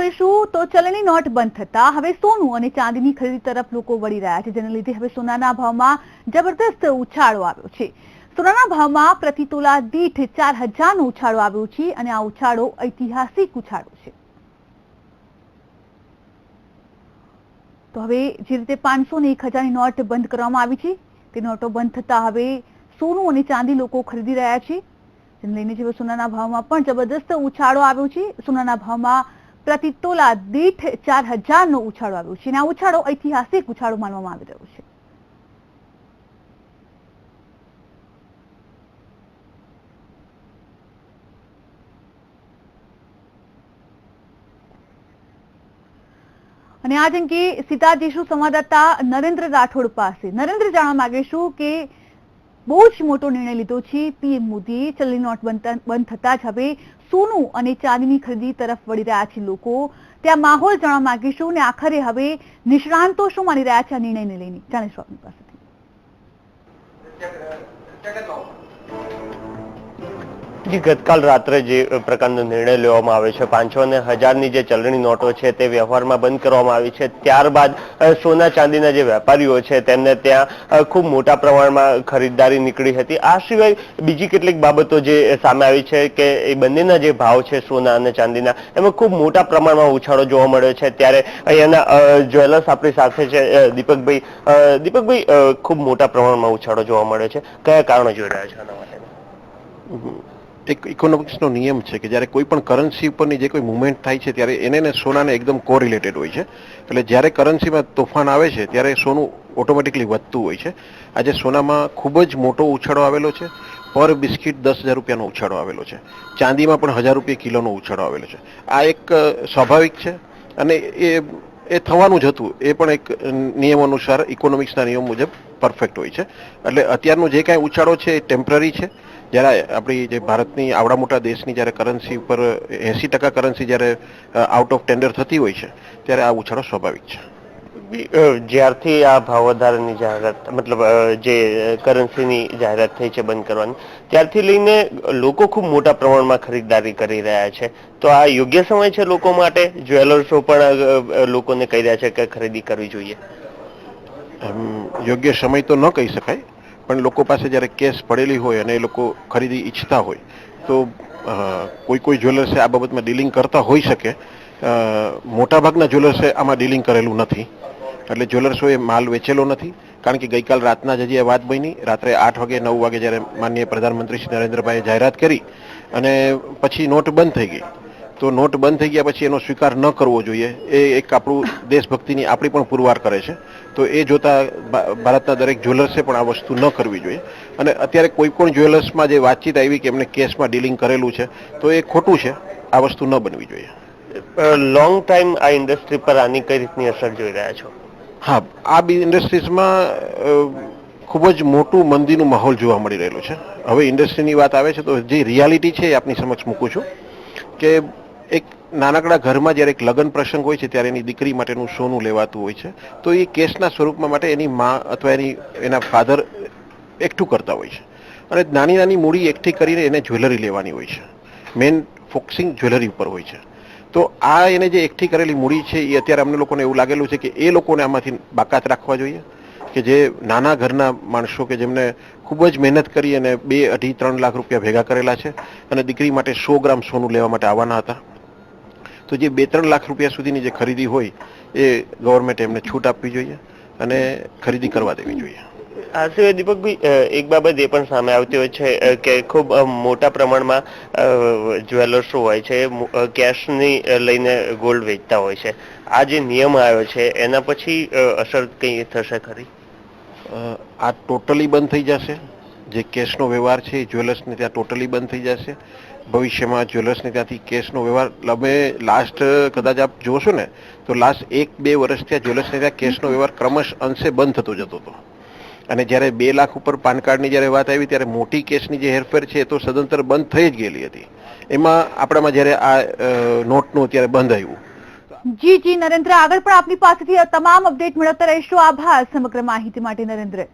કરીશું તો ચલણી નોટ બંધ થતા હવે સોનું અને ચાંદીની ખરીદી તરફ લોકો વળી રહ્યા છે, જેને લીધે હવે સોનાના ભાવમાં જબરદસ્ત ઉછાળો આવ્યો છે। સોનાના ભાવમાં પ્રતિ તોલા દીઠ 4000નો ઉછાળો આવ્યો છે અને આ ઉછાળો ઐતિહાસિક ઉછાળો છે। તો હવે જે રીતે 500 અને 1000ની નોટ બંધ કરવામાં આવી છે, તે નોટો બંધ થતા હવે સોનું અને ચાંદી લોકો ખરીદી રહ્યા છે, જેને લઈને જે સોનાના ભાવમાં પણ જબરદસ્ત ઉછાળો આવ્યો છે। સોનાના ભાવમાં પ્રતિ તોલા દીઠ 4000નો ઉછાળો આવ્યો છે અને આ ઉછાળો ઐતિહાસિક ઉછાળો માનવામાં આવી રહ્યો છે। અને આજ અંગે સીધા જઈશું સંવાદદાતા નરેન્દ્ર રાઠોડ પાસે। નરેન્દ્ર, જાણવા માંગીશું કે બહુ જ મોટો નિર્ણય લીધો છે પીએમ મોદીએ। ચલણી નોટ બંધ થતા જ હવે સોનું અને ચાંદીની ખરીદી તરફ વળી રહ્યા છે લોકો। ત્યાં માહોલ જાણવા માંગીશું અને આખરે હવે નિષ્ણાંતો શું માની રહ્યા છે આ નિર્ણયને લઈને, જાણીશું આપની પાસેથી। જી, ગતકાલ રાત્રે જે પ્રકારનો નિર્ણય લેવામાં આવ્યો છે, 500 અને 1000ની જે ચલણી નોટો છે તે વ્યવહારમાં બંધ કરવામાં આવી છે, ત્યારબાદ સોના ચાંદીના જે વેપારીઓ છે તેમને ત્યાં ખૂબ મોટા પ્રમાણમાં ખરીદદારી નીકળી હતી। આ સિવાય બીજી કેટલીક બાબતો જે સામે આવી છે કે એ બંનેના જે ભાવ છે સોના અને ચાંદીના, એમાં ખૂબ મોટા પ્રમાણમાં ઉછાળો જોવા મળ્યો છે। ત્યારે અહીંયાના જ્વેલર્સ આપણી સાથે છે, દીપકભાઈ, ખૂબ મોટા પ્રમાણમાં ઉછાળો જોવા મળ્યો છે, કયા કારણો જોઈ રહ્યા છે આના માટે? એક ઇકોનોમિક્સનો નિયમ છે કે જ્યારે કોઈ પણ કરન્સી ઉપરની જે કોઈ મુવમેન્ટ થાય છે ત્યારે એને ને સોનાને એકદમ કોરિલેટેડ હોય છે। એટલે જ્યારે કરન્સીમાં તોફાન આવે છે ત્યારે સોનું ઓટોમેટિકલી વધતું હોય છે। આજે સોનામાં ખૂબ જ મોટો ઉછાળો આવેલો છે। પર બિસ્કિટ 10,000 રૂપિયાનો ઉછાળો આવેલો છે। ચાંદીમાં પણ 1000 રૂપિયા કિલોનો ઉછાળો આવેલો છે। આ એક સ્વાભાવિક છે અને એ થવાનું જ હતું। એ પણ એક નિયમ અનુસાર, ઇકોનોમિક્સના નિયમ મુજબ પરફેક્ટ હોય છે। એટલે અત્યારનો જે કાંઈ ઉછાળો છે એ ટેમ્પરરી છે। જ્યારે આપણી જે ભારતની આવડા મોટા દેશની જ્યારે કરન્સી ઉપર 80% કરન્સી જ્યારે આઉટ ઓફ ટેન્ડર થતી હોય છે ત્યારે આ ઉછાળો સ્વાભાવિક છે। જ્યારથી આ ભાવ વધારાની જાહેરાત, મતલબ જે કરન્સીની જાહેરાત થઈ છે બંધ કરવાની, ત્યારથી લઈને લોકો ખૂબ મોટા પ્રમાણમાં ખરીદદારી કરી રહ્યા છે। તો આ યોગ્ય સમય છે લોકો માટે? જ્વેલર્સો પણ લોકોને કહી રહ્યા છે કે ખરીદી કરવી જોઈએ। યોગ્ય સમય તો ન કહી શકાય, પણ લોકો પાસે જ્યારે કેશ પડેલી હોય અને એ લોકો ખરીદી ઈચ્છતા હોય તો કોઈ જ્વેલર્સે આ બાબતમાં ડીલિંગ કરતા હોઈ શકે। મોટાભાગના જ્વેલર્સે આમાં ડીલિંગ કરેલું નથી, એટલે જ્વેલર્સોએ માલ વેચેલો નથી। કારણ કે ગઈકાલ રાતના જ હજી એ વાત બની, રાત્રે 8 વાગે 9 વાગે જ્યારે માનનીય પ્રધાનમંત્રી શ્રી નરેન્દ્રભાઈએ જાહેરાત કરી અને પછી નોટ બંધ થઈ ગઈ, તો નોટ બંધ થઈ ગયા પછી એનો સ્વીકાર ન કરવો જોઈએ, એ એક આપણું દેશભક્તિની આપણી પણ પુરવાર કરે છે। તો એ જોતા ભારતના દરેક જ્વેલર્સે પણ આ વસ્તુ ન કરવી જોઈએ। અને અત્યારે કોઈ પણ જ્વેલર્સમાં જે વાતચીત આવી કે એમને કેશમાં ડીલિંગ કરેલું છે, તો એ ખોટું છે। આ વસ્તુ ન બનવી જોઈએ। લોંગ ટાઈમ આ ઇન્ડસ્ટ્રી પર આની કઈ રીતની અસર જોઈ રહ્યા છો? હા, આ બી ઇન્ડસ્ટ્રીઝમાં ખૂબ જ મોટું મંદીનું માહોલ જોવા મળી રહેલું છે। હવે ઇન્ડસ્ટ્રીની વાત આવે છે તો જે રિયાલિટી છે એ આપની સમક્ષ મૂકું છું કે એક નાનકડા ઘરમાં જ્યારે એક લગ્ન પ્રસંગ હોય છે ત્યારે એની દીકરી માટેનું સોનું લેવાતું હોય છે, તો એ કેશના સ્વરૂપમાં માટે એની મા અથવા એના ફાધર એકઠું કરતા હોય છે અને નાની નાની મૂડી એકઠી કરીને એને જ્વેલરી લેવાની હોય છે। મેઇન ફોકસિંગ જ્વેલરી ઉપર હોય છે। તો આ એને જે એકઠી કરેલી મૂડી છે એ અત્યારે અમને લોકોને એવું લાગેલું છે કે એ લોકોને આમાંથી બાકાત રાખવા જોઈએ, કે જે નાના ઘરના માણસો કે જેમને ખૂબ જ મહેનત કરી અને 2, 2.5, 3 લાખ રૂપિયા ભેગા કરેલા છે અને દીકરી માટે 100 ગ્રામ સોનું લેવા માટે આવવાના હતા, તો જે 2-3 લાખ રૂપિયા સુધીની જે ખરીદી હોય એ ગવર્મેન્ટે એમને છૂટ આપવી જોઈએ અને ખરીદી કરવા દેવી જોઈએ। આ સિવાય દીપકભાઈ, એક બાબત એ પણ સામે આવતી હોય છે કે ખૂબ મોટા પ્રમાણમાં જ્વેલર્સો હોય છે કેશની લઈને ગોલ્ડ વેચતા હોય છે। આ જે નિયમ આવ્યો છે એના પછી અસર કઈ થશે ખરી? આ ટોટલી બંધ થઈ જશે। જે કેશનો વ્યવહાર છે એ જ્વેલર્સને ત્યાં ટોટલી બંધ થઈ જશે। ભવિષ્યમાં જ્વેલર્સને ત્યાંથી કેશનો વ્યવહાર, અમે લાસ્ટ કદાચ આપ જોશો ને તો લાસ્ટ 1-2 વર્ષ ત્યાં જ્વેલર્સને ત્યાં કેશનો વ્યવહાર ક્રમશ અંશે બંધ થતો જતો હતો। અને જ્યારે 2 લાખ ઉપર પાન કાર્ડની જ્યારે વાત આવી ત્યારે મોટી કેશની જે હેરફેર છે એ તો સદંતર બંધ થઈ જ ગયેલી હતી। એમાં આપણામાં જ્યારે આ નોટનું અત્યારે બંધ આવ્યું। જી નરેન્દ્ર, આગળ પણ આપની પાસેથી તમામ અપડેટ મેળવતા રહીશું। આભાર સમગ્ર માહિતી માટે નરેન્દ્ર।